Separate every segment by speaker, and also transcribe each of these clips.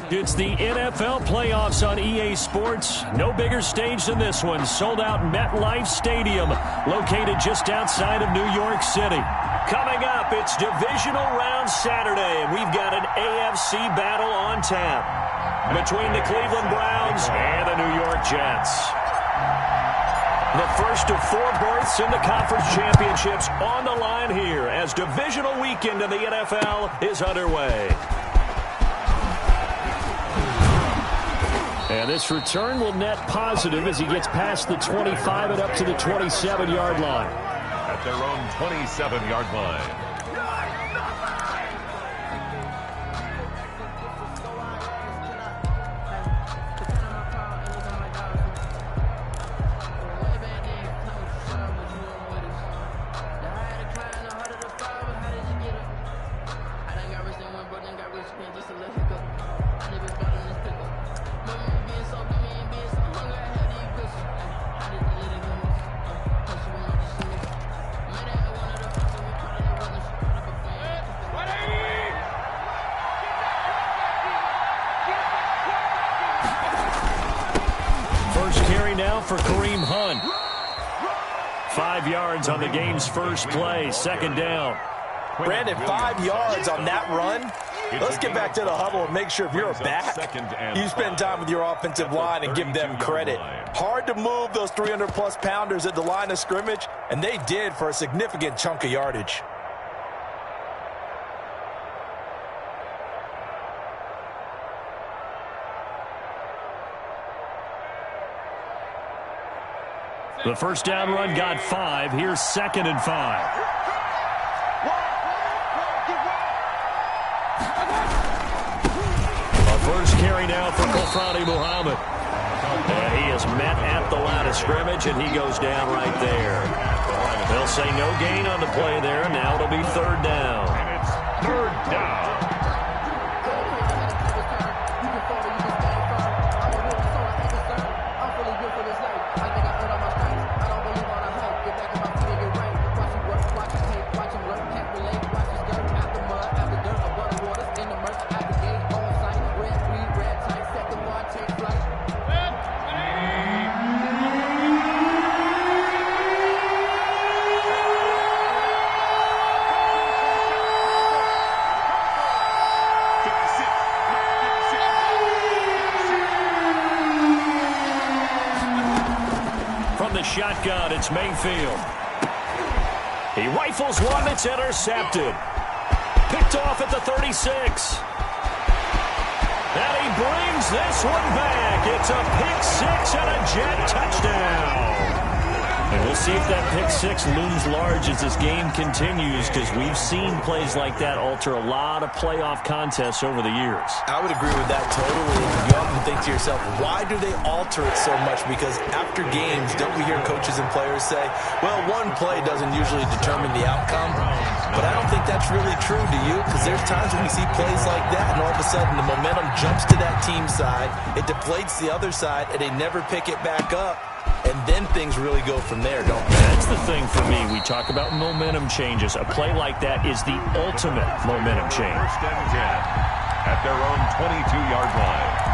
Speaker 1: It's the NFL playoffs on EA Sports. No bigger stage than this one. Sold out MetLife Stadium, located just outside of New York City. Coming up, it's divisional round Saturday, and we've got an AFC battle on tap between the Cleveland Browns and the New York Jets. The first of 4 berths in the conference championships on the line here as divisional weekend in the NFL is underway. And this return will net positive as he gets past the 25 and up to the 27-yard line.
Speaker 2: At their own 27-yard line.
Speaker 1: For Kareem Hunt. 5 yards on the game's first play. Second down.
Speaker 3: Brandon, 5 yards on that run. Let's get back to the huddle and make sure if you're a back, you spend time with your offensive line and give them credit. Hard to move those 300-plus pounders at the line of scrimmage, and they did for a significant chunk of yardage.
Speaker 1: The first down run got 5. Here's 2nd and 5. A first carry now for Kofrani Muhammad. And he is met at the line of scrimmage, and he goes down right there. They'll say no gain on the play there. Now it'll be 3rd down.
Speaker 2: And it's 3rd down.
Speaker 1: Shotgun, it's Mayfield. He rifles one that's intercepted. Picked off at the 36. And he brings this one back. It's a pick 6 and a Jet touchdown. And we'll see if that pick 6 looms large as this game continues, because we've seen plays like that alter a lot of playoff contests over the years.
Speaker 3: I would agree with that totally. You often think to yourself, why do they alter it so much? Because after games, don't we hear coaches and players say, well, one play doesn't usually determine the outcome. But I don't think that's really true, do you? Because there's times when we see plays like that, and all of a sudden the momentum jumps to that team side, it deflates the other side, and they never pick it back up. And then things really go from there, don't they?
Speaker 1: That's the thing for me. We talk about momentum changes. A play like that is the ultimate momentum change.
Speaker 2: 1st and 10 at their own 22-yard line.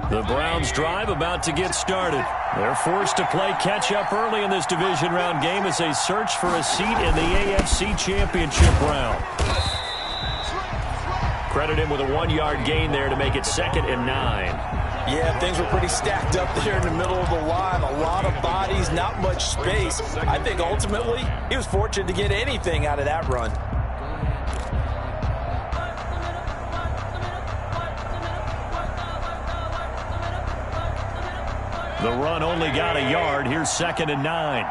Speaker 1: The Browns drive about to get started. They're forced to play catch-up early in this division round game as they search for a seat in the AFC Championship round. Credit him with a 1-yard gain there to make it 2nd and 9.
Speaker 3: Yeah, things were pretty stacked up there in the middle of the line. A lot of bodies, not much space. I think ultimately he was fortunate to get anything out of that run.
Speaker 1: The run only got a yard. Here's 2nd and 9.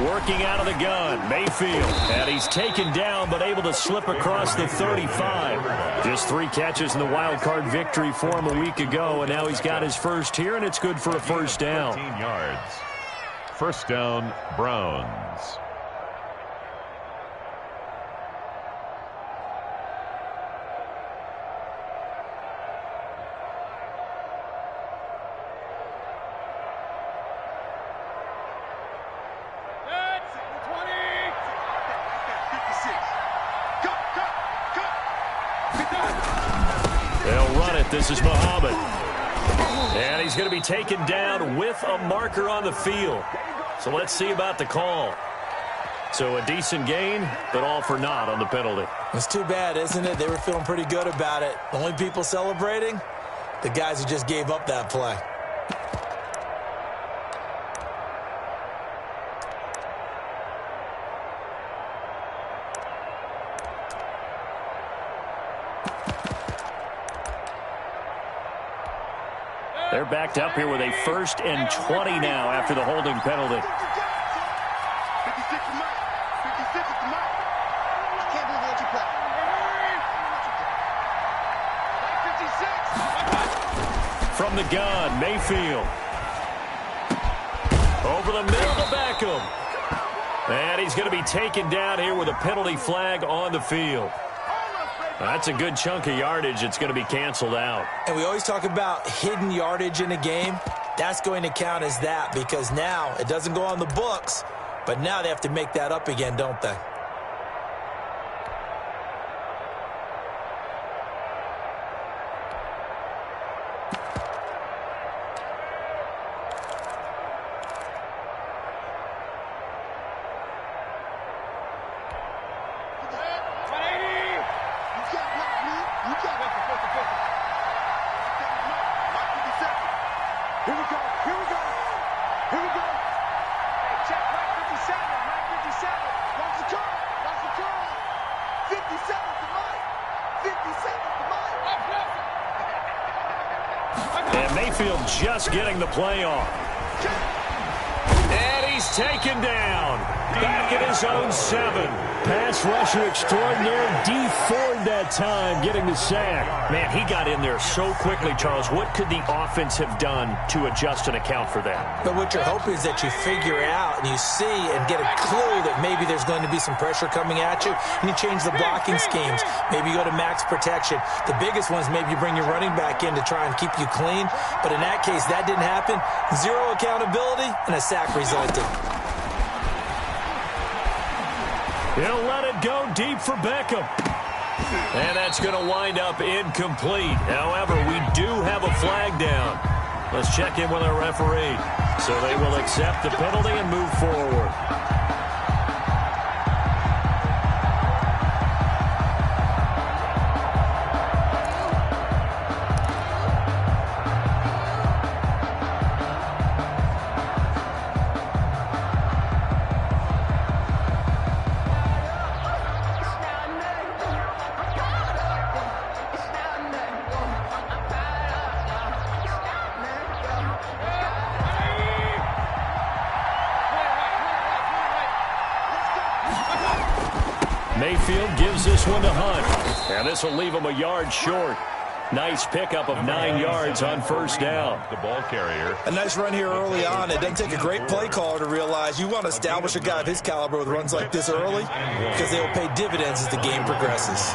Speaker 1: Working out of the gun, Mayfield. And he's taken down, but able to slip across the 35. Just 3 catches in the wild card victory for him a week ago, and now he's got his first here, and it's good for a first down.
Speaker 2: 14 yards. First down, Browns.
Speaker 1: They'll run it. This is Muhammad. And he's going to be taken down with a marker on the field. So let's see about the call. So a decent gain, but all for naught on the penalty.
Speaker 3: It's too bad, isn't it? They were feeling pretty good about it. The only people celebrating, the guys who just gave up that play.
Speaker 1: They're backed up here with a 1st and 20 now after the holding penalty. From the gun, Mayfield. Over the middle to Beckham. And he's going to be taken down here with a penalty flag on the field. That's a good chunk of yardage. It's going to be canceled out.
Speaker 3: And we always talk about hidden yardage in a game. That's going to count as that because now it doesn't go on the books, but now they have to make that up again, don't they?
Speaker 1: And Mayfield just getting the play off. And he's taken down. Back at his own 7. Pass rusher extraordinaire. D Ford that time getting the sack. Man, he got in there so quickly, Charles. What could the offense have done to adjust and account for that?
Speaker 3: But what you're hoping is that you figure out and you see and get a clue that maybe there's going to be some pressure coming at you, and you change the blocking schemes. Maybe you go to max protection. The biggest one is maybe you bring your running back in to try and keep you clean. But in that case, that didn't happen. 0 accountability, and a sack resulted.
Speaker 1: He'll let it go deep for Beckham. And that's going to wind up incomplete. However, we do have a flag down. Let's check in with our referee. So they will accept the penalty and move forward. Mayfield gives this one to Hunt. And this will leave him a yard short. Nice pickup of 9 yards on first down.
Speaker 2: The ball carrier.
Speaker 3: A nice run here early on. It doesn't take a great play caller to realize you want to establish a guy of his caliber with runs like this early because they will pay dividends as the game progresses.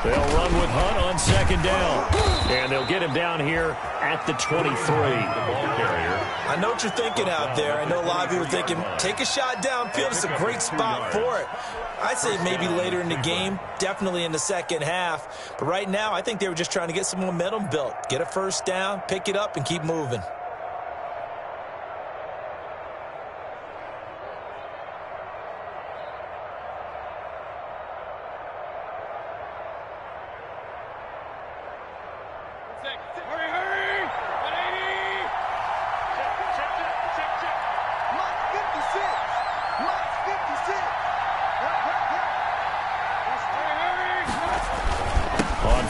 Speaker 1: They'll run with Hunt on second down. And they'll get him down here at the 23.
Speaker 2: The ball carrier.
Speaker 3: I know what you're thinking out there. I know a lot of you are thinking, take a shot downfield. It's a great spot for it. I'd say maybe later in the game, definitely in the second half. But right now, I think they were just trying to get some momentum built. Get a first down, pick it up, and keep moving.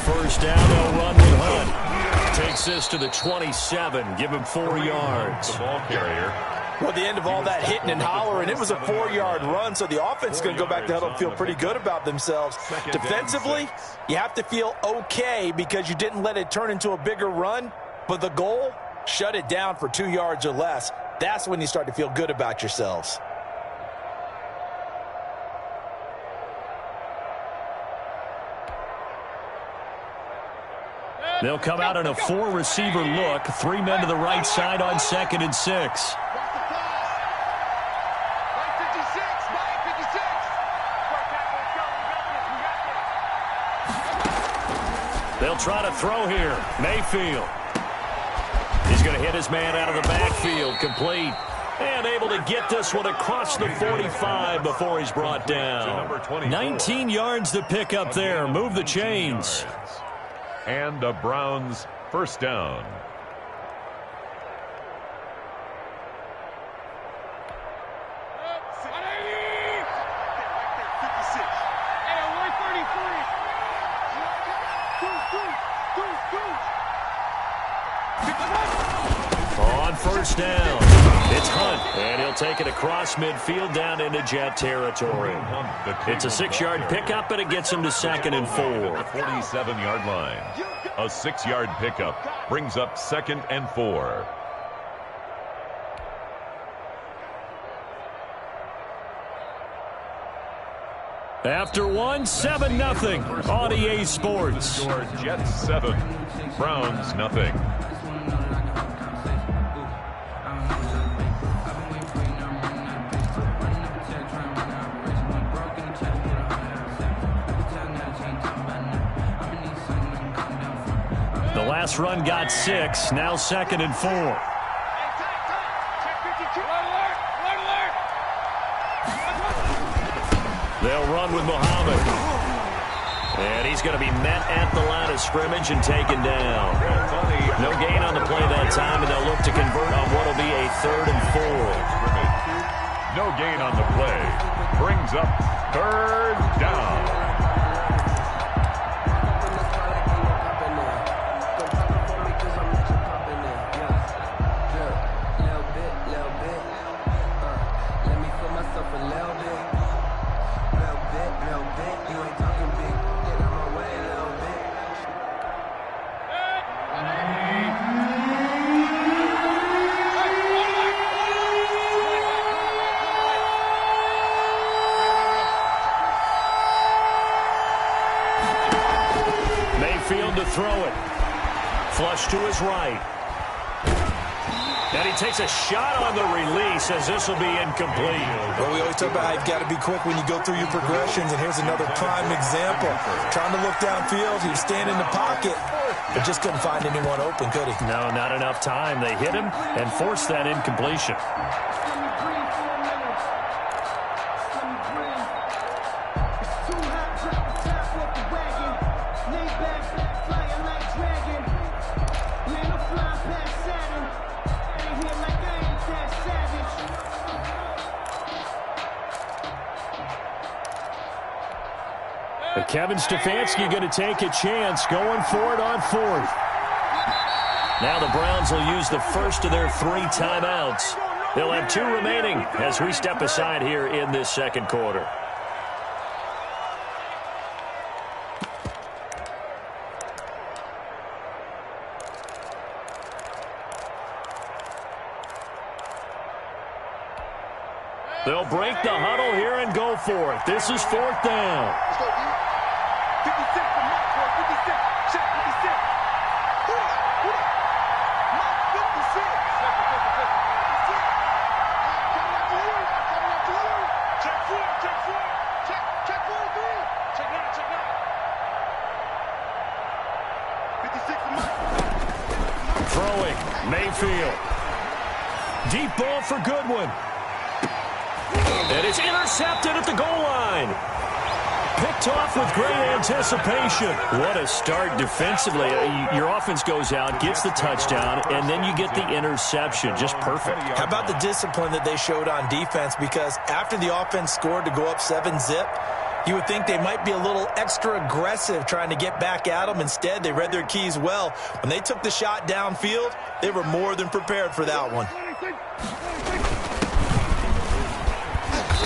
Speaker 1: First down, they'll run with Hunt. Takes this to the 27. Give him 4 yards.
Speaker 2: The ball carrier.
Speaker 3: Well, the end of all that hitting and hollering, it was a 4-yard run, so the offense is going to go back to huddle and feel pretty good about themselves. Defensively, you have to feel okay because you didn't let it turn into a bigger run, but the goal, Shut it down for 2 yards or less. That's when you start to feel good about yourselves.
Speaker 1: They'll come out in a 4-receiver look. 3 men to the right side on 2nd and 6. They'll try to throw here. Mayfield. He's going to hit his man out of the backfield. Complete. And able to get this one across the 45 before he's brought down. 19 yards to pick up there. Move the chains.
Speaker 2: And the Browns first down.
Speaker 1: On first down, it's Hunt, and he'll take it across midfield down into Jet territory. It's a 6-yard pickup, and it gets him to 2nd and 4.
Speaker 2: 47-yard line. A 6-yard pickup brings up 2nd and 4.
Speaker 1: After 7-0 on EA Sports.
Speaker 2: Jets 7, Browns nothing.
Speaker 1: The last run got 6, now 2nd and 4. They'll run with Muhammad. And he's going to be met at the line of scrimmage and taken down. No gain on the play that time, and they'll look to convert on what will be a 3rd and 4.
Speaker 2: No gain on the play. Brings up 3rd down.
Speaker 1: To throw it. Flush to his right. And he takes a shot on the release as this will be incomplete.
Speaker 3: Well, we always talk about how you've got to be quick when you go through your progressions, and here's another prime example. Trying to look downfield, he was standing in the pocket, but just couldn't find anyone open, could he?
Speaker 1: No, not enough time. They hit him and forced that incompletion. Kevin Stefanski going to take a chance, going for it on 4th. Now the Browns will use the first of their 3 timeouts. They'll have 2 remaining as we step aside here in this 2nd quarter. They'll break the huddle here and go for it. This is 4th down. Throwing, Mayfield. Deep ball for Goodwin. And it's intercepted at the goal line. Picked off with great anticipation. What a start defensively. Your offense goes out, gets the touchdown, and then you get the interception. Just perfect.
Speaker 3: How about the discipline that they showed on defense? Because after the offense scored to go up 7-zip, you would think they might be a little extra aggressive trying to get back at them. Instead, they read their keys well. When they took the shot downfield, they were more than prepared for that one.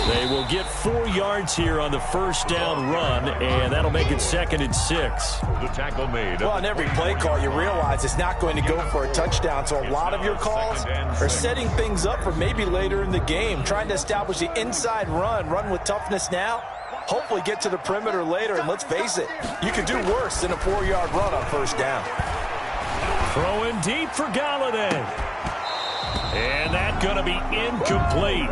Speaker 1: They will get 4 yards here on the first down run, and that'll make it 2nd and 6.
Speaker 2: The tackle made.
Speaker 3: Well, on every play call, you realize it's not going to go for a touchdown, so a lot of your calls are setting things up for maybe later in the game, trying to establish the inside run with toughness now, hopefully get to the perimeter later, and let's face it, you could do worse than a 4-yard run on first down.
Speaker 1: Throwing deep for Gauntlet. And that's going to be incomplete.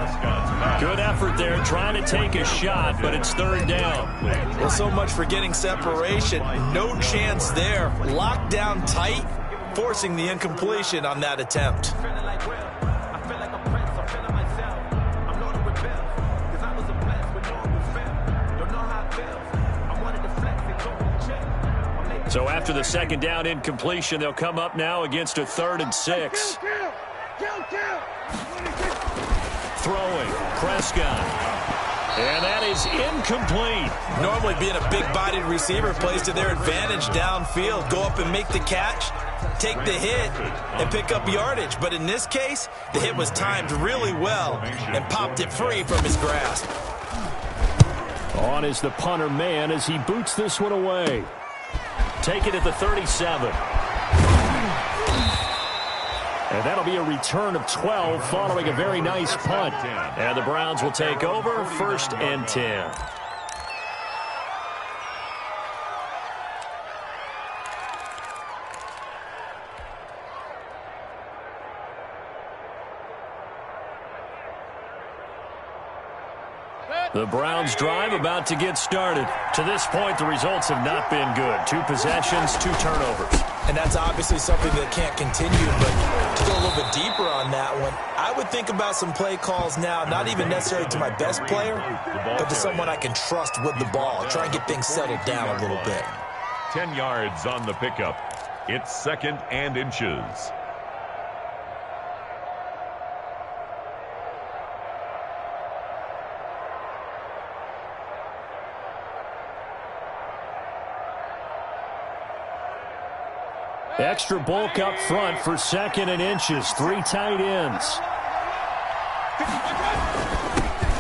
Speaker 1: Good effort there trying to take a shot, but it's 3rd down.
Speaker 3: Well, so much for getting separation. No chance there. Locked down tight, forcing the incompletion on that attempt.
Speaker 1: So after the 2nd down incompletion, they'll come up now against a 3rd and 6. Throwing, Prescott. And that is incomplete.
Speaker 3: Normally being a big-bodied receiver plays to their advantage downfield. Go up and make the catch, take the hit, and pick up yardage. But in this case, the hit was timed really well and popped it free from his grasp.
Speaker 1: On is the punter man as he boots this one away. Take it at the 37. And that'll be a return of 12 following a very nice punt. And the Browns will take over 1st and 10. The Browns drive about to get started. To this point, the results have not been good. 2 possessions, 2 turnovers.
Speaker 3: And that's obviously something that can't continue, but to go a little bit deeper on that one, I would think about some play calls now, not even necessarily to my best player, but to someone I can trust with the ball. Try and get things settled down a little bit.
Speaker 2: 10 yards on the pickup. It's 2nd and inches.
Speaker 1: Extra bulk up front for 2nd and inches. 3 tight ends.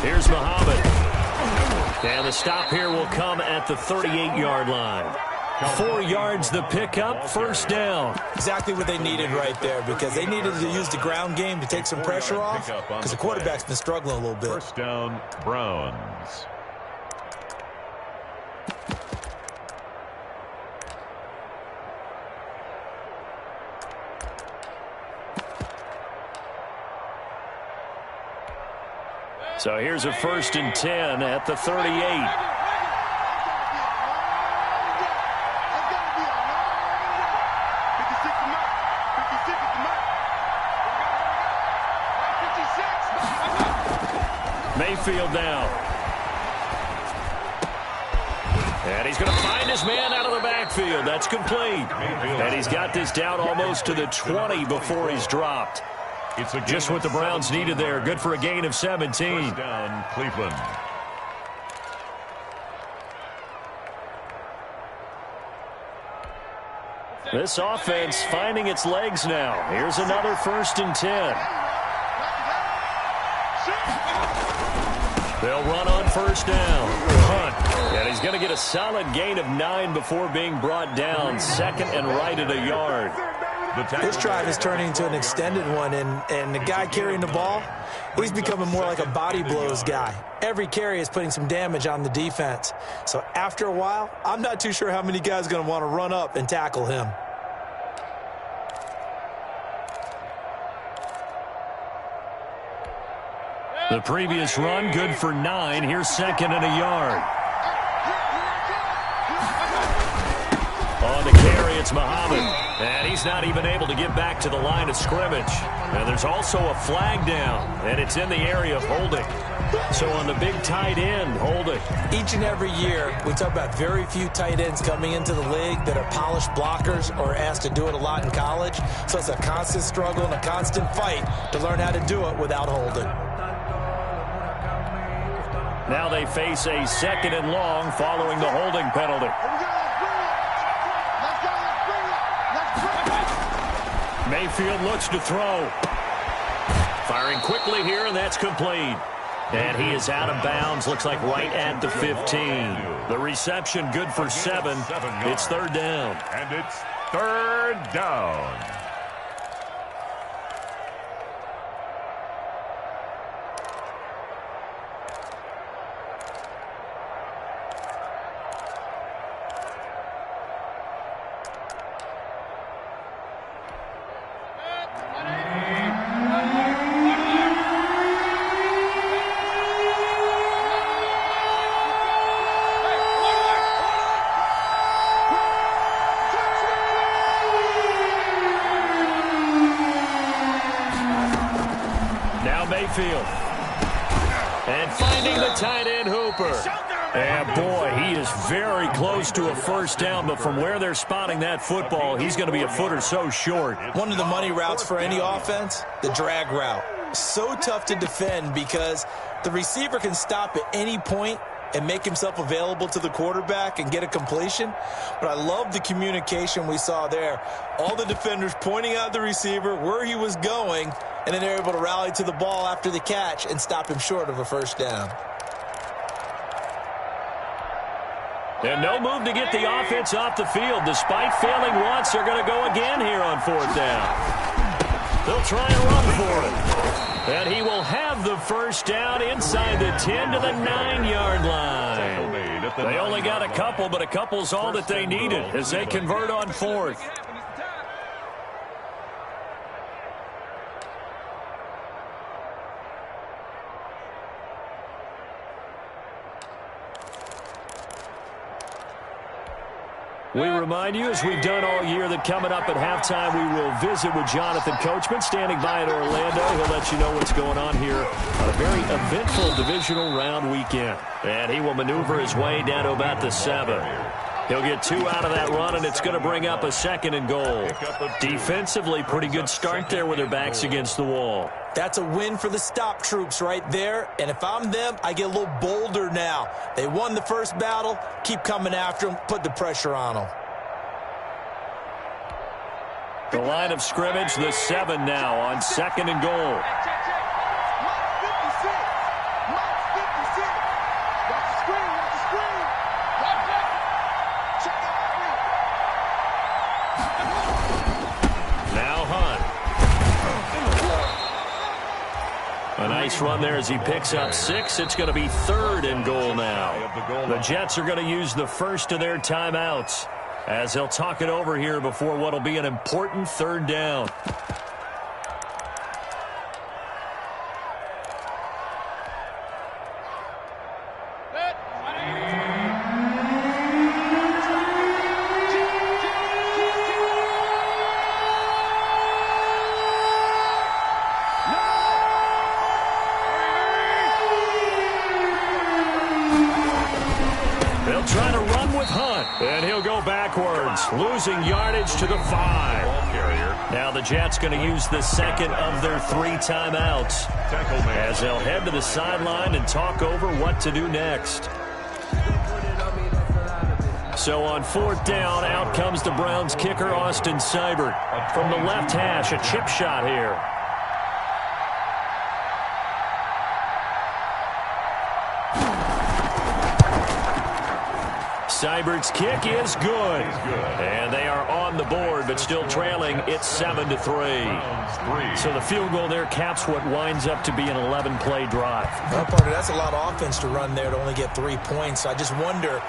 Speaker 1: Here's Muhammad. And the stop here will come at the 38-yard line. 4 yards the pickup, 1st down.
Speaker 3: Exactly what they needed right there, because they needed to use the ground game to take some pressure off, because the quarterback's been struggling a little bit.
Speaker 2: 1st down, Browns.
Speaker 1: So here's a 1st and 10 at the 38. Mayfield now. And he's going to find his man out of the backfield. That's complete. And he's got this down almost to the 20 before he's dropped.
Speaker 2: It's
Speaker 1: just what the Browns needed there. Good for a gain of 17.
Speaker 2: 1st down, Cleveland.
Speaker 1: This offense finding its legs now. Here's another 1st and 10. They'll run on 1st down. Hunt. And he's going to get a solid gain of 9 before being brought down. 2nd and right at a yard.
Speaker 3: This drive is turning into an extended one, and the guy carrying the ball, he's becoming more like a body blows guy. Every carry is putting some damage on the defense. So after a while, I'm not too sure how many guys are going to want to run up and tackle him.
Speaker 1: The previous run, good for 9. Here's 2nd and a yard. On the carry, it's Muhammad. And he's not even able to get back to the line of scrimmage. And there's also a flag down, and it's in the area of holding. So on the big tight end, holding.
Speaker 3: Each and every year, we talk about very few tight ends coming into the league that are polished blockers or asked to do it a lot in college. So it's a constant struggle and a constant fight to learn how to do it without holding.
Speaker 1: Now they face a 2nd and long following the holding penalty. Mayfield looks to throw. Firing quickly here, and that's complete. And he is out of bounds, looks like right at the 15. The reception good for 7. It's third down.
Speaker 2: And it's third down.
Speaker 1: And finding the tight end Hooper. And boy, he is very close to a first down, but from where they're spotting that football, he's going to be a foot or so short.
Speaker 3: One of the money routes for any offense, the drag route. So tough to defend because the receiver can stop at any point and make himself available to the quarterback and get a completion. But I love the communication we saw there. All the defenders pointing out the receiver, where he was going, and then they're able to rally to the ball after the catch and stop him short of a first down.
Speaker 1: And no move to get the offense off the field. Despite failing once, they're going to go again here on fourth down. They'll try and run for it. And he will have the first down inside the 10 to the 9-yard line. They only got a couple, but a couple's all that they needed as they convert on fourth. We remind you, as we've done all year, that coming up at halftime, we will visit with Jonathan Coachman, standing by in Orlando. He'll let you know what's going on here on a very eventful divisional round weekend. And he will maneuver his way down to about the 7. He'll get 2 out of that run, and it's going to bring up a 2nd and goal. Defensively, pretty good start there with their backs against the wall.
Speaker 3: That's a win for the stop troops right there. And if I'm them, I get a little bolder now. They won the first battle. Keep coming after them. Put the pressure on them.
Speaker 1: The line of scrimmage, the 7 now on 2nd and goal. A nice run there as he picks up 6. It's going to be 3rd and goal now. The Jets are going to use the first of their timeouts as they'll talk it over here before what will be an important 3rd down. And he'll go backwards, losing yardage to the 5. Now the Jets going to use the 2nd of their 3 timeouts as they'll head to the sideline and talk over what to do next. So on 4th down, out comes the Browns kicker, Austin Seibert. From the left hash, a chip shot here. Seibert's kick is good. And they are on the board, but still trailing. It's 7-3. So the field goal there caps what winds up to be an 11-play drive.
Speaker 3: Well, partner, that's a lot of offense to run there to only get 3 points. I just wonder,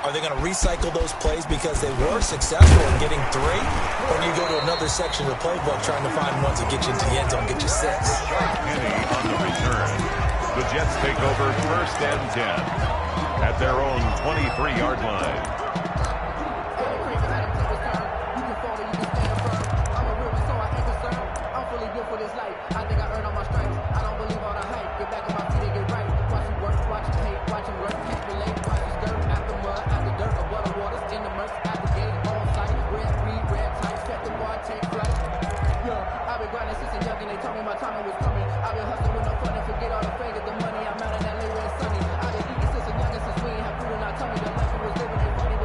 Speaker 3: are they going to recycle those plays because they were successful in getting 3? Or do you go to another section of the playbook trying to find ones that get you into the end zone, get you 6?
Speaker 2: On the return, the Jets take over 1st and 10. At their own 23-yard line.
Speaker 4: I've been grinding since a young and they told me my time was coming. I've been hustling with no fun and forget all the fame, get the money. I'm out in that late when it's sunny. I've been eating since a young and since we ain't have food and I told me the life we was living ain't funny.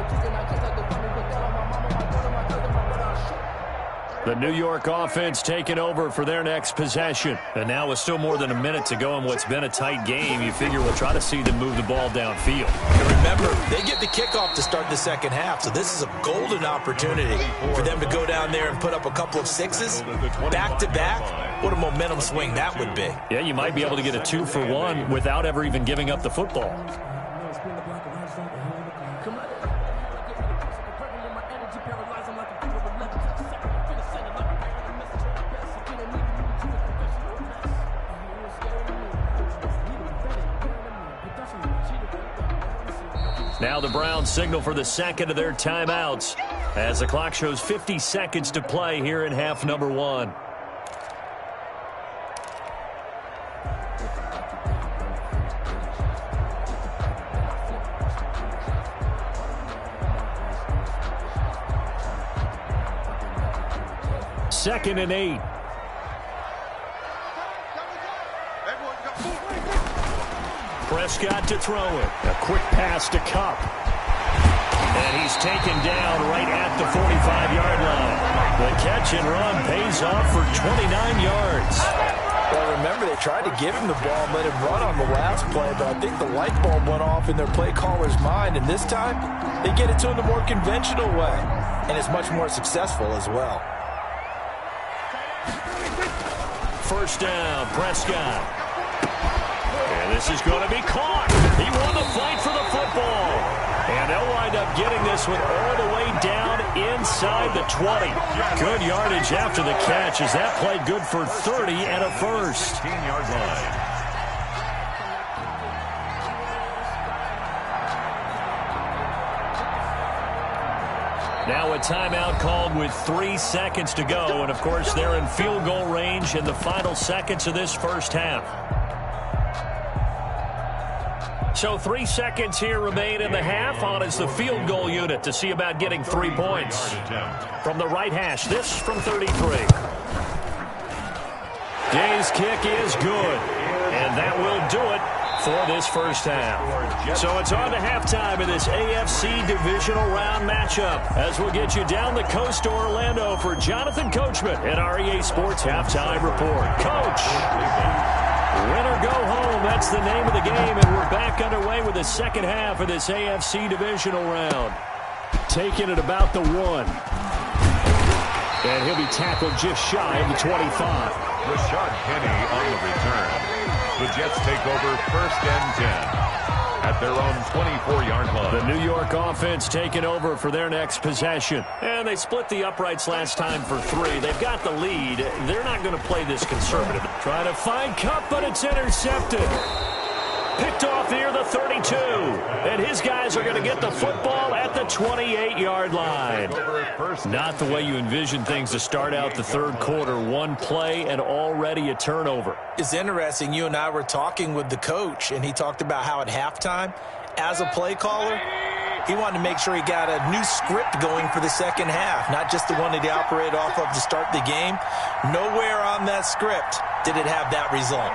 Speaker 1: The New York offense taking over for their next possession. And now with still more than a minute to go in what's been a tight game, you figure we'll try to see them move the ball downfield.
Speaker 3: And remember, they get the kickoff to start the second half, so this is a golden opportunity for them to go down there and put up a couple of sixes back-to-back. What a momentum swing that would be.
Speaker 1: Yeah, you might be able to get a 2-for-1 without ever even giving up the football. Now the Browns signal for the second of their timeouts as the clock shows 50 seconds to play here in half number 1. Second and 8. Prescott to throw it. A quick pass to Kupp. And he's taken down right at the 45-yard line. The catch and run pays off for 29 yards.
Speaker 3: Well, remember, they tried to give him the ball and let him run on the last play, but I think the light bulb went off in their play caller's mind, and this time they get it to him the more conventional way, and it's much more successful as well.
Speaker 1: First down, Prescott. And this is going to be caught. He won the fight for the football. And they'll wind up getting this one all the way down inside the 20. Good yardage after the catch as that played good for 30 and a first.
Speaker 2: 15-yard line.
Speaker 1: Now a timeout called with 3 seconds to go. And, of course, they're in field goal range in the final seconds of this first half. So 3 seconds here remain in the half. On is the field goal unit to see about getting 3 points. From the right hash, this from 33. Day's kick is good. And that will do it for this first half. So it's on to halftime in this AFC divisional round matchup as we'll get you down the coast to Orlando for Jonathan Coachman at our EA Sports Halftime Report. Coach, win or go home, that's the name of the game, and we're back underway with the second half of this AFC divisional round. Taking it about the 1. And he'll be tackled just shy of the 25.
Speaker 2: Rashad Penny on the return. The Jets take over first and 10 at their own 24-yard line.
Speaker 1: The New York offense taking over for their next possession. And they split the uprights last time for 3. They've got the lead. They're not going to play this conservative. Try to find Kupp, but it's intercepted. Picked off near the 32. And his guys are going to get the football at the 28-yard line. Not the way you envision things to start out the third quarter. One play and already a turnover.
Speaker 3: It's interesting. You and I were talking with the coach, and he talked about how at halftime, as a play caller, he wanted to make sure he got a new script going for the second half, not just the one that he operated off of to start the game. Nowhere on that script did it have that result.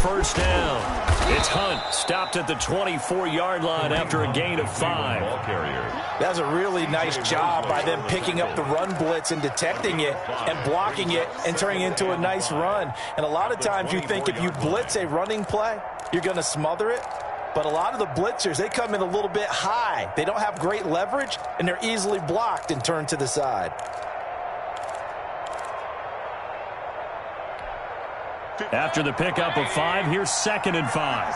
Speaker 1: First down. It's Hunt, stopped at the 24-yard line after a gain of 5.
Speaker 3: That's a really nice job by them picking up the run blitz and detecting it and blocking it and turning it into a nice run. And a lot of times you think if you blitz a running play, you're going to smother it. But a lot of the blitzers, they come in a little bit high. They don't have great leverage, and they're easily blocked and turned to the side.
Speaker 1: After the pickup of 5, here's 2nd and 5.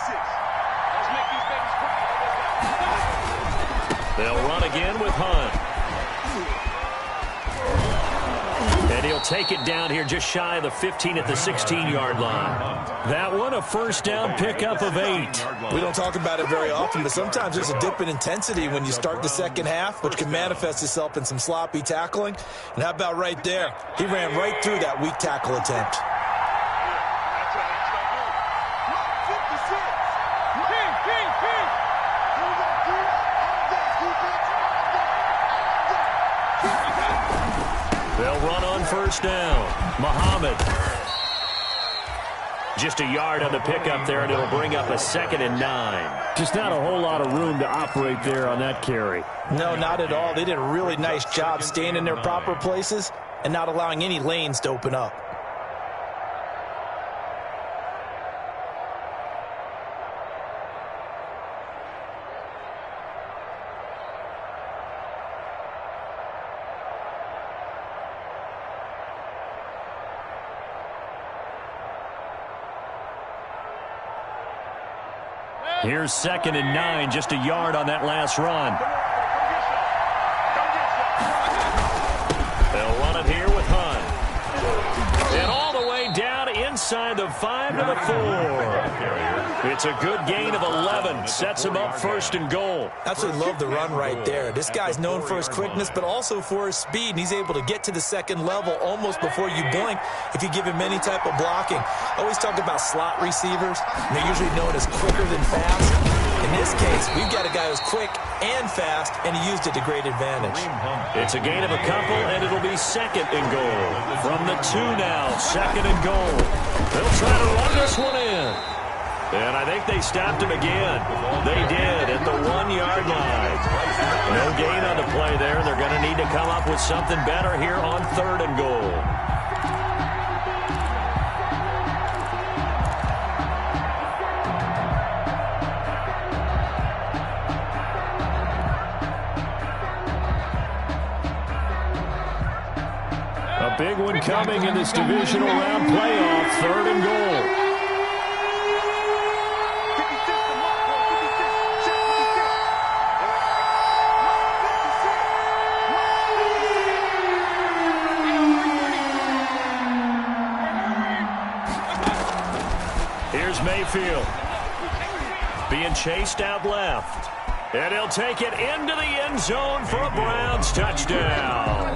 Speaker 1: They'll run again with Hunt. And he'll take it down here just shy of the 15 at the 16-yard line. That one a first down pickup of 8.
Speaker 3: We don't talk about it very often, but sometimes there's a dip in intensity when you start the second half, which can manifest itself in some sloppy tackling. And how about right there? He ran right through that weak tackle attempt.
Speaker 1: They'll run on first down. Muhammad. Just a yard on the pickup there, and it'll bring up a 2nd and 9. Just not a whole lot of room to operate there on that carry.
Speaker 3: No, not at all. They did a really nice job staying in their proper places and not allowing any lanes to open up.
Speaker 1: Here's 2nd and 9, just a yard on that last run. They'll run it here with Hunt. And all the way down inside the 5 to the 4. It's a good gain of 11. Sets him up 1st and goal.
Speaker 3: Absolutely love the run right there. This guy's known for his quickness, but also for his speed. And he's able to get to the 2nd level almost before you blink if you give him any type of blocking. I always talk about slot receivers, and they're usually known as quicker than fast. In this case, we've got a guy who's quick and fast, and he used it to great advantage.
Speaker 1: It's a gain of a couple, and it'll be 2nd and goal. From the 2 now, 2nd and goal. They'll try to run this one in. And I think they stopped him again. They did at the 1-yard line. No gain on the play there. They're going to need to come up with something better here on 3rd and goal. A big one coming in this divisional round playoff, 3rd and goal. Here's Mayfield. Being chased out left. And he'll take it into the end zone for a Browns touchdown.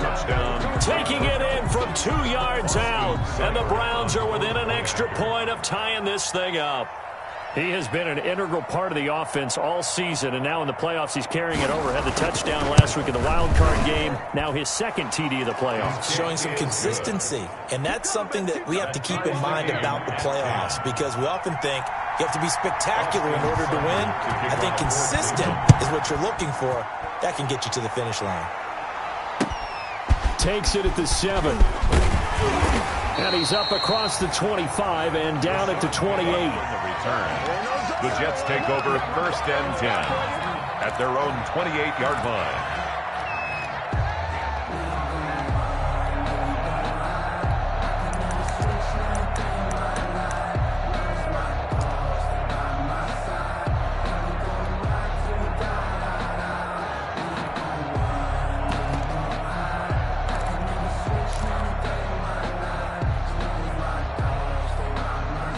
Speaker 1: Taking it in from 2 yards out. And the Browns are within an extra point of tying this thing up. He has been an integral part of the offense all season, and now in the playoffs he's carrying it over. Had the touchdown last week in the wild card game. Now his 2nd TD of the playoffs.
Speaker 3: Showing some consistency, and that's something that we have to keep in mind about the playoffs, because we often think you have to be spectacular in order to win. I think consistent is what you're looking for. That can get you to the finish line.
Speaker 1: Takes it at the 7. And he's up across the 25 and down at the 28.
Speaker 2: The Jets take over 1st and 10 at their own 28-yard line.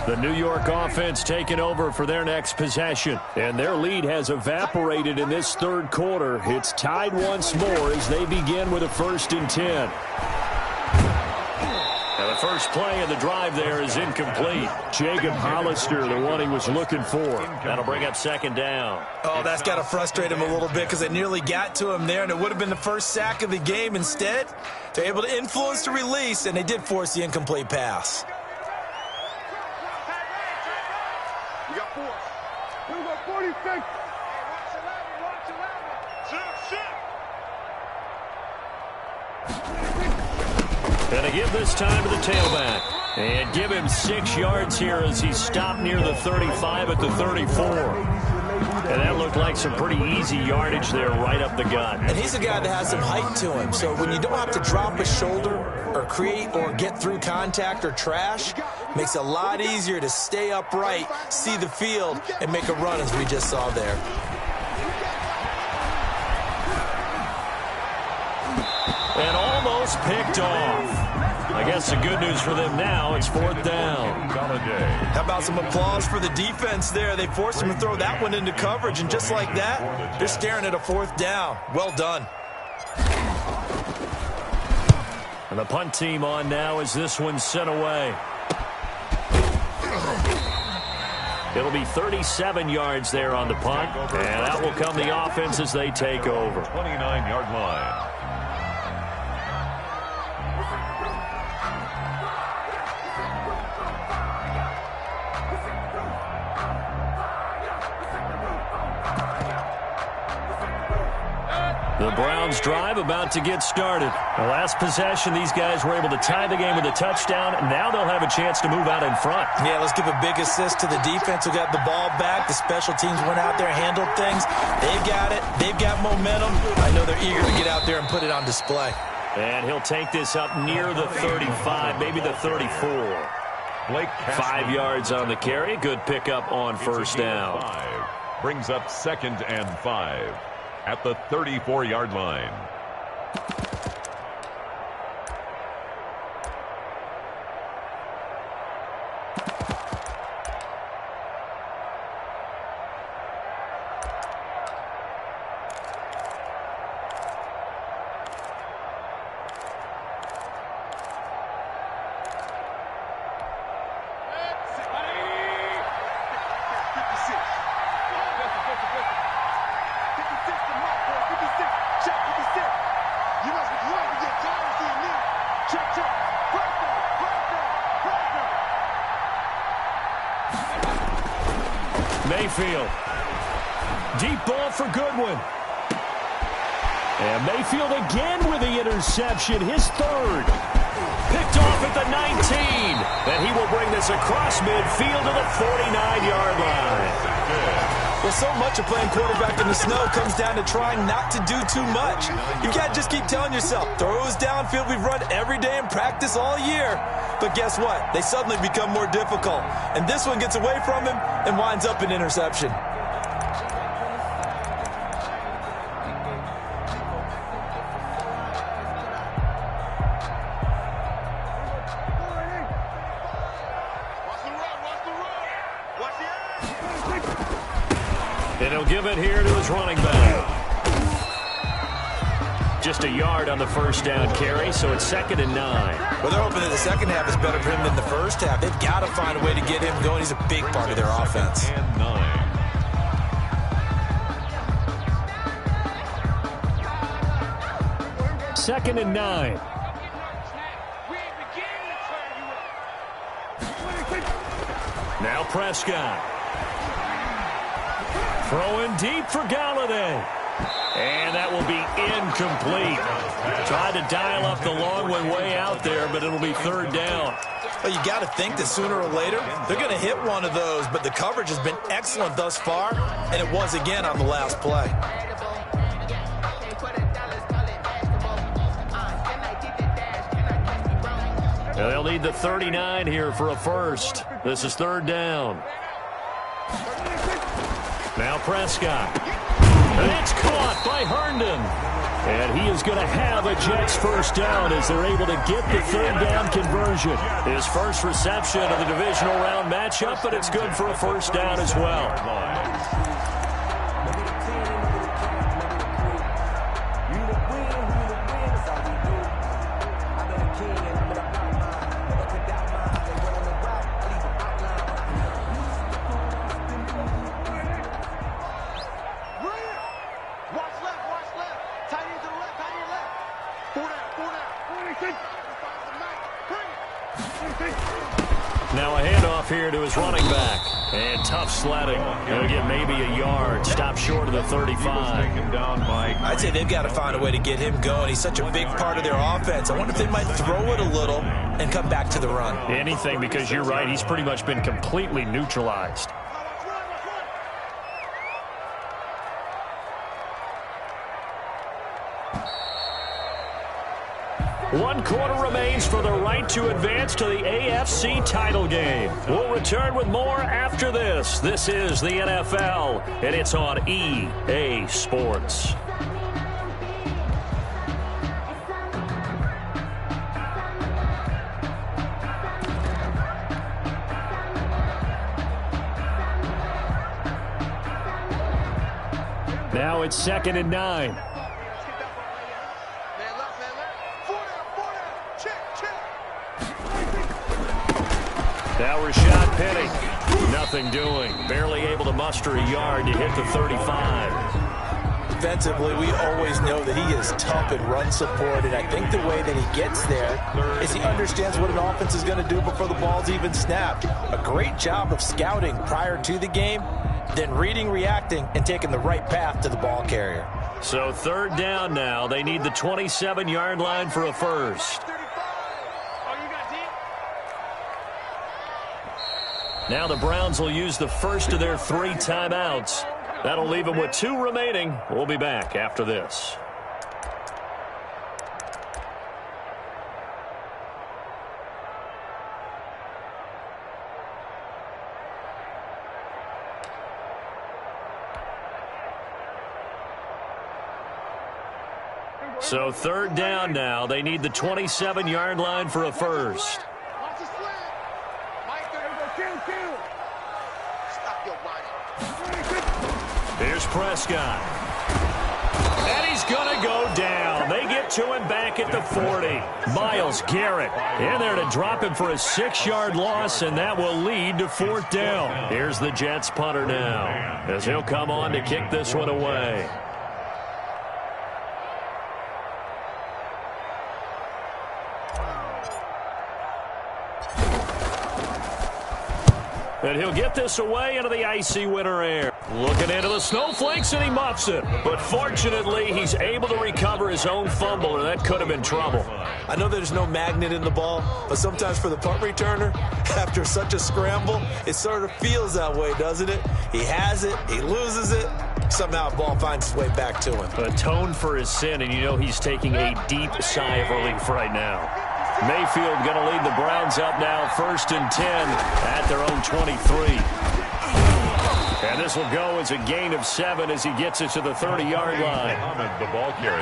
Speaker 1: The New York offense taking over for their next possession. And their lead has evaporated in this 3rd quarter. It's tied once more as they begin with a 1st and 10. And the first play of the drive there is incomplete. Jacob Hollister, the one he was looking for. That'll bring up 2nd down.
Speaker 3: Oh, that's got to frustrate him a little bit because they nearly got to him there, and it would have been the first sack of the game. Instead, they're able to influence the release, and they did force the incomplete pass.
Speaker 1: And to give this time to the tailback. And give him 6 yards here as he's stopped near the 35 at the 34. And that looked like some pretty easy yardage there right up the gut.
Speaker 3: And he's a guy that has some height to him. So when you don't have to drop a shoulder or create or get through contact or trash, makes it a lot easier to stay upright, see the field, and make a run as we just saw there.
Speaker 1: And almost picked off. I guess the good news for them now, it's 4th down.
Speaker 3: How about some applause for the defense there? They forced him to throw that one into coverage, and just like that, they're staring at a 4th down. Well done.
Speaker 1: And the punt team on now as this one's sent away. It'll be 37 yards there on the punt, and out will come the offense as they take over.
Speaker 2: 29-yard line.
Speaker 1: The Browns drive about to get started. The last possession, these guys were able to tie the game with a touchdown. Now they'll have a chance to move out in front.
Speaker 3: Yeah, let's give a big assist to the defense who got the ball back. The special teams went out there, handled things. They've got it. They've got momentum. I know they're eager to get out there and put it on display.
Speaker 1: And he'll take this up near the 35, maybe the 34. 5 yards on the carry. Good pickup on first down.
Speaker 2: Brings up 2nd and 5 at the 34-yard line.
Speaker 1: Mayfield. Deep ball for Goodwin. And Mayfield again with the interception, his third. Picked off at the 19. And he will bring this across midfield to the 49-yard line.
Speaker 3: Well, so much of playing quarterback in the snow comes down to trying not to do too much. You got to just keep telling yourself, throws downfield we've run every day in practice all year. But guess what? They suddenly become more difficult. And this one gets away from him and winds up an interception.
Speaker 1: And he'll give it here to his running back. Just a yard on the first down carry, so it's 2nd and 9.
Speaker 3: Well, they're hoping that the second half is better for him than the first half. They've got to find a way to get him going. He's a big part of their offense.
Speaker 2: And 9.
Speaker 1: Second and 9. Now Prescott. Throwing deep for Gauntlet. And that will be incomplete. Tried to dial up the long one way out there, but it'll be 3rd down.
Speaker 3: Well, you got to think that sooner or later they're going to hit one of those, but the coverage has been excellent thus far, and it was again on the last play.
Speaker 1: They'll need the 39 here for a first. This is 3rd down. Now Prescott. And it's caught by Herndon. And he is going to have a Jets first down as they're able to get the 3rd down conversion. His first reception of the divisional round matchup, but it's good for a first down as well. Now a handoff here to his running back. And tough sledding. He'll get maybe a yard. Stop short of the 35.
Speaker 3: I'd say they've got to find a way to get him going. He's such a big part of their offense. I wonder if they might throw it a little and come back to the run.
Speaker 1: Anything, because you're right. He's pretty much been completely neutralized. One quarter remains for the right to advance to the AFC title game. We'll return with more after this. This is the NFL, and it's on EA Sports. Now it's 2nd and 9. Now Rashad Penny, nothing doing. Barely able to muster a yard to hit the 35.
Speaker 3: Defensively, we always know that he is tough in run support, and I think the way that he gets there is he understands what an offense is going to do before the ball's even snapped. A great job of scouting prior to the game, then reading, reacting, and taking the right path to the ball carrier.
Speaker 1: So third down now. They need the 27-yard line for a first. Now the Browns will use the first of their 3 timeouts. That'll leave them with 2 remaining. We'll be back after this. So third down now. They need the 27-yard line for a first. Here's Prescott. And he's going to go down. They get to him back at the 40. Myles Garrett in there to drop him for a 6-yard loss, and that will lead to 4th down. Here's the Jets punter now, as he'll come on to kick this one away. And he'll get this away into the icy winter air. Looking into the snowflakes, and he muffs it. But fortunately, he's able to recover his own fumble, or that could have been trouble.
Speaker 3: I know there's no magnet in the ball, but sometimes for the punt returner, after such a scramble, it sort of feels that way, doesn't it? He has it, he loses it, somehow the ball finds its way back to him.
Speaker 1: Atoned for his sin, and you know he's taking a deep sigh of relief right now. Mayfield going to lead the Browns up now, 1st and 10 at their own 23. And this will go as a gain of 7 as he gets it to the 30-yard line.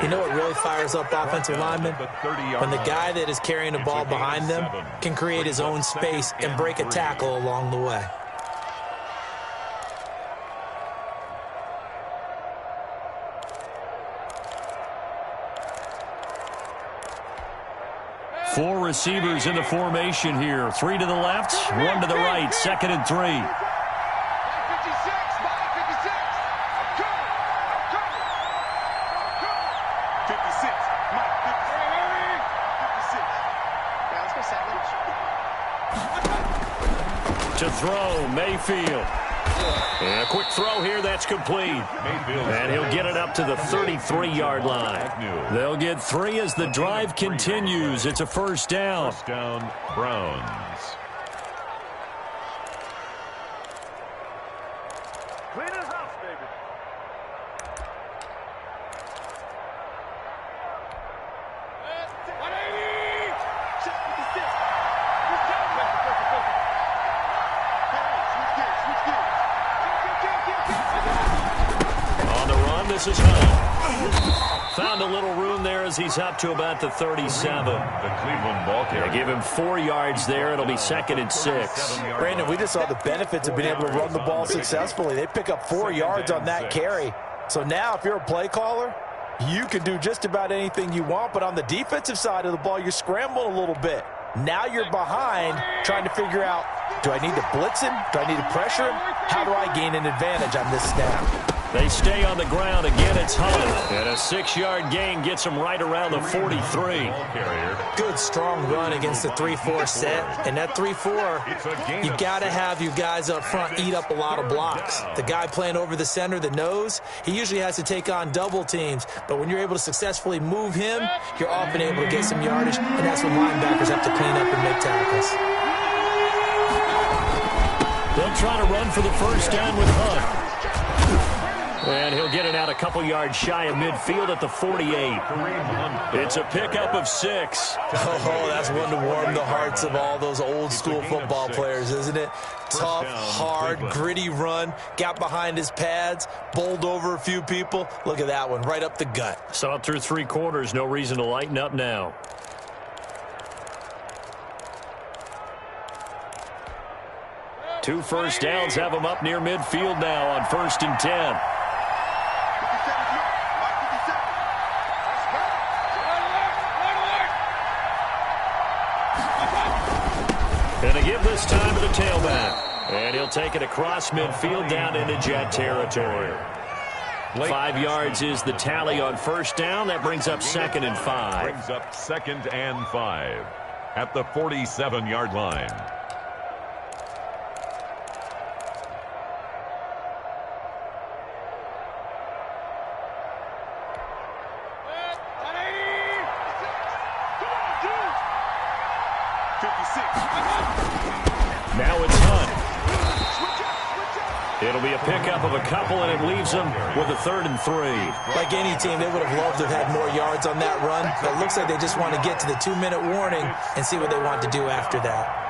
Speaker 3: You know what really fires up offensive linemen? When the guy that is carrying the ball behind them can create his own space and break a tackle along the way.
Speaker 1: Four receivers in the formation here. 3 to the left, 1 to the right. 2nd and 3. To throw, Mayfield. And a quick throw here, that's complete. And he'll get it up to the 33-yard line. They'll get 3 as the drive continues. It's a 1st down.
Speaker 2: 1st down, Browns.
Speaker 5: Clean as house, baby.
Speaker 1: On the run, this is Hunt. Found a little room there as he's up to about the 37.
Speaker 2: The Cleveland ball carrier.
Speaker 1: They give him 4 yards there. It'll be 2nd and 6.
Speaker 3: Brandon, we just saw the benefits of being able to run the ball successfully. They pick up 4 yards on that carry. So now if you're a play caller, you can do just about anything you want. But on the defensive side of the ball, you're scrambling a little bit. Now you're behind trying to figure out, do I need to blitz him? Do I need to pressure him? How do I gain an advantage on this snap?
Speaker 1: They stay on the ground. Again, it's Hunt. And a 6-yard gain gets him right around the 43.
Speaker 3: Good, strong run against the 3-4 set. And that 3-4, you got to have your guys up front eat up a lot of blocks. The guy playing over the center, the nose, he usually has to take on double teams. But when you're able to successfully move him, you're often able to get some yardage. And that's when linebackers have to clean up and make tackles.
Speaker 1: They'll try to run for the 1st down with Hunt. And he'll get it out a couple yards shy of midfield at the 48. It's a pickup of 6.
Speaker 3: Oh, that's one to warm the hearts of all those old school football players, isn't it? Tough, hard, gritty run. Got behind his pads, bowled over a few people. Look at that one, right up the gut.
Speaker 1: Saw it through 3 quarters. No reason to lighten up now. Two 1st downs have him up near midfield now on 1st and 10. And to give this time to the tailback. And he'll take it across midfield down into Jet territory. 5 yards is the tally on 1st down. That brings up 2nd and 5.
Speaker 2: Brings up 2nd and 5 at the 47-yard line.
Speaker 1: It'll be a pickup of a couple, and it leaves them with a 3rd and 3.
Speaker 3: Like any team, they would have loved to have had more yards on that run, but it looks like they just want to get to the 2-minute warning and see what they want to do after that.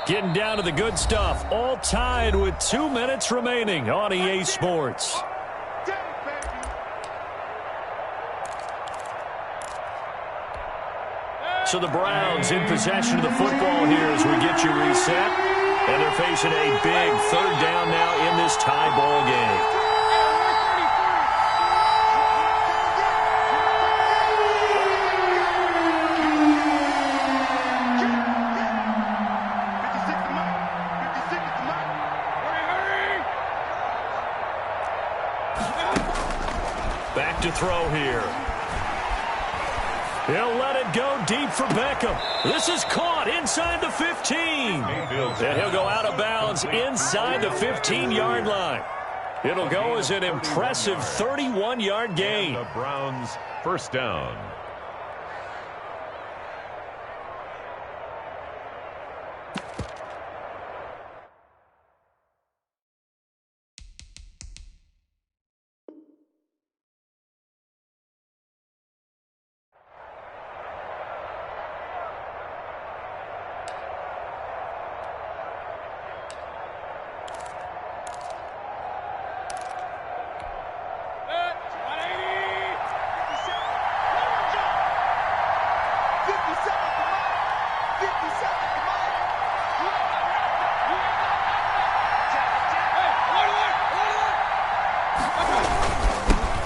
Speaker 1: Getting down to the good stuff, all tied with 2 minutes remaining on EA Sports. So the Browns in possession of the football here as we get you reset. And they're facing a big 3rd down now in this tie ball game. Back to throw here. He'll let it go deep for Beckham. This is caught inside the 15. And he'll go out of bounds inside the 15-yard line. It'll go as an impressive 31-yard gain.
Speaker 2: The Browns' 1st down.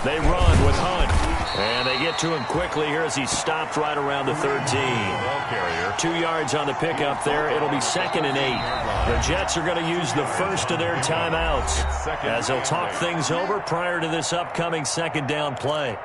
Speaker 1: They run with Hunt. And they get to him quickly here as he stopped right around the 13. 2 yards on the pickup there. It'll be 2nd and 8. The Jets are going to use the first of their timeouts as they'll talk things over prior to this upcoming 2nd down play.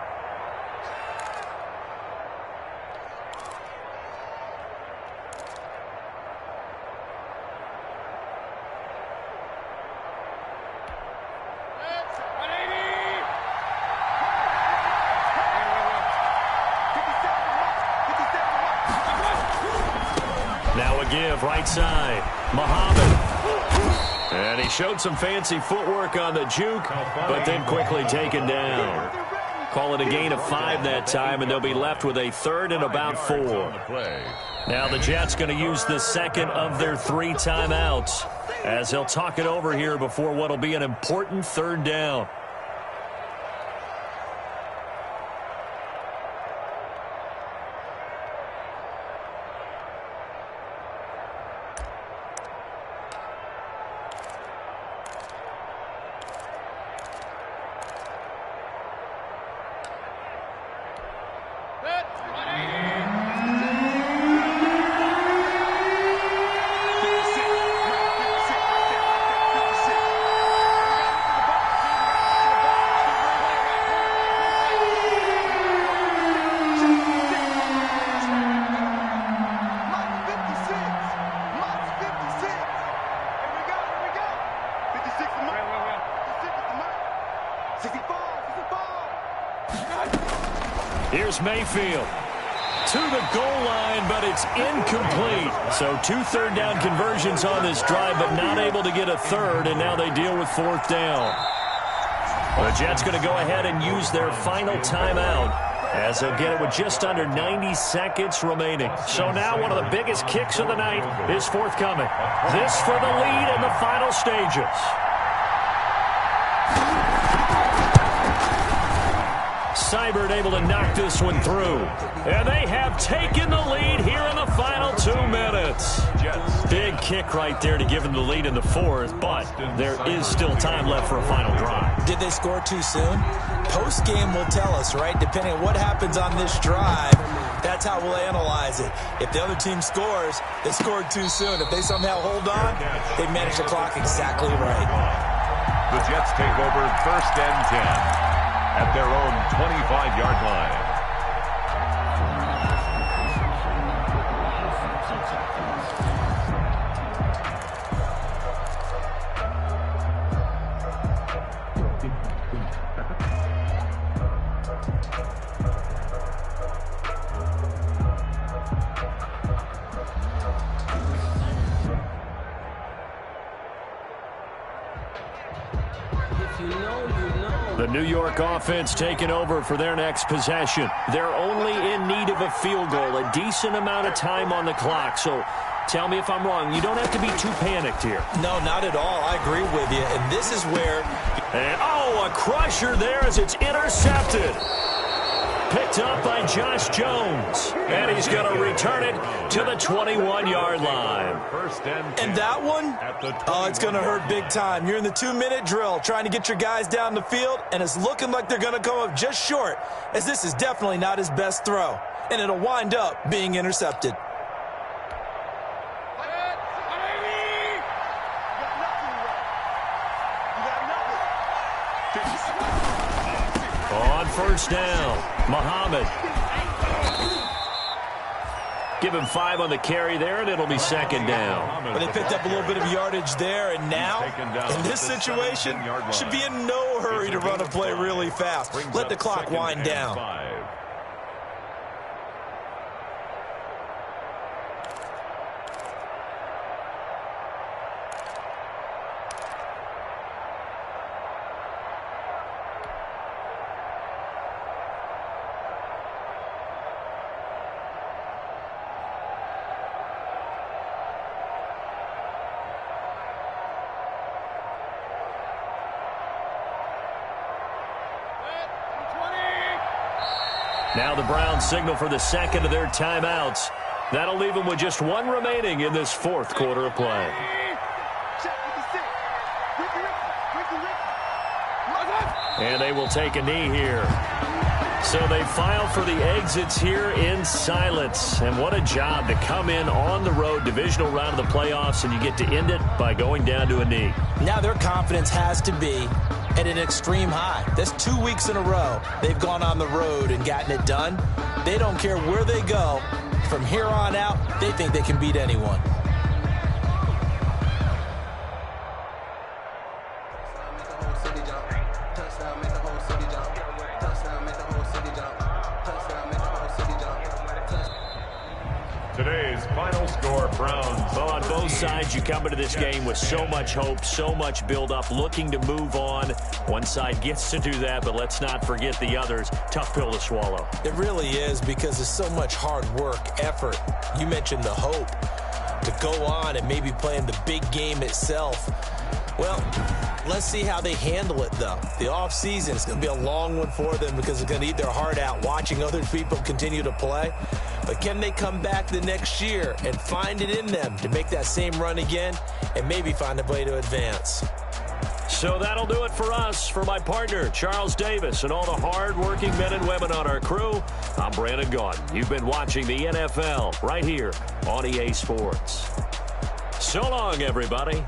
Speaker 1: Now a give right side. Muhammad. And he showed some fancy footwork on the juke, but then quickly taken down. Call it a gain of 5 that time, and they'll be left with a 3rd and about 4. Now the Jets going to use the 2nd of their 3 timeouts as they'll talk it over here before what will be an important 3rd down. Here's Mayfield to the goal line, but it's incomplete. So 2 third down conversions on this drive, but not able to get a 3rd, and now they deal with 4th down. The Jets going to go ahead and use their final timeout as they'll get it with just under 90 seconds remaining. So now one of the biggest kicks of the night is forthcoming. This for the lead in the final stages. Seibert able to knock this one through. And they have taken the lead here in the final 2 minutes. Big kick right there to give them the lead in the 4th, but there is still time left for a final drive.
Speaker 3: Did they score too soon? Post-game will tell us, right? Depending on what happens on this drive, that's how we'll analyze it. If the other team scores, they scored too soon. If they somehow hold on, they manage the clock exactly right.
Speaker 2: The Jets take over 1st and 10. At their own 25-yard line.
Speaker 4: If you know, you know.
Speaker 1: The New York offense taking over for their next possession. They're only in need of a field goal, a decent amount of time on the clock. So tell me if I'm wrong. You don't have to be too panicked here.
Speaker 3: No, not at all. I agree with you. And this is where...
Speaker 1: And, oh, a crusher there as it's intercepted. Picked up by Josh Jones. And he's going to return it to the 21-yard line.
Speaker 3: And that one, oh, it's going to hurt big time. You're in the 2-minute drill trying to get your guys down the field, and it's looking like they're going to come up just short, as this is definitely not his best throw. And it'll wind up being intercepted.
Speaker 1: On first down, Muhammad. Give him 5 on the carry there, and it'll be second down.
Speaker 3: Well, they picked up a little bit of yardage there, and now, in this situation, should be in no hurry to run a play really fast. Let the clock wind down.
Speaker 1: Now the Browns signal for the second of their timeouts. That'll leave them with just 1 remaining in this fourth quarter of play. And they will take a knee here. So they file for the exits here in silence. And what a job to come in on the road, divisional round of the playoffs, and you get to end it by going down to a knee.
Speaker 3: Now their confidence has to be at an extreme high. That's 2 weeks in a row they've gone on the road and gotten it done. They don't care where they go. From here on out, they think they can beat anyone.
Speaker 2: Today's final score, Browns.
Speaker 1: Well, on both sides, you come into this game with so much hope, so much build-up, looking to move on. One side gets to do that, but let's not forget the others. Tough pill to swallow.
Speaker 3: It really is, because there's so much hard work, effort. You mentioned the hope to go on and maybe play in the big game itself. Well, let's see how they handle it, though. The offseason is going to be a long one for them because they're going to eat their heart out watching other people continue to play. But can they come back the next year and find it in them to make that same run again and maybe find a way to advance?
Speaker 1: So that'll do it for us. For my partner, Charles Davis, and all the hard-working men and women on our crew, I'm Brandon Gaudin. You've been watching the NFL right here on EA Sports. So long, everybody.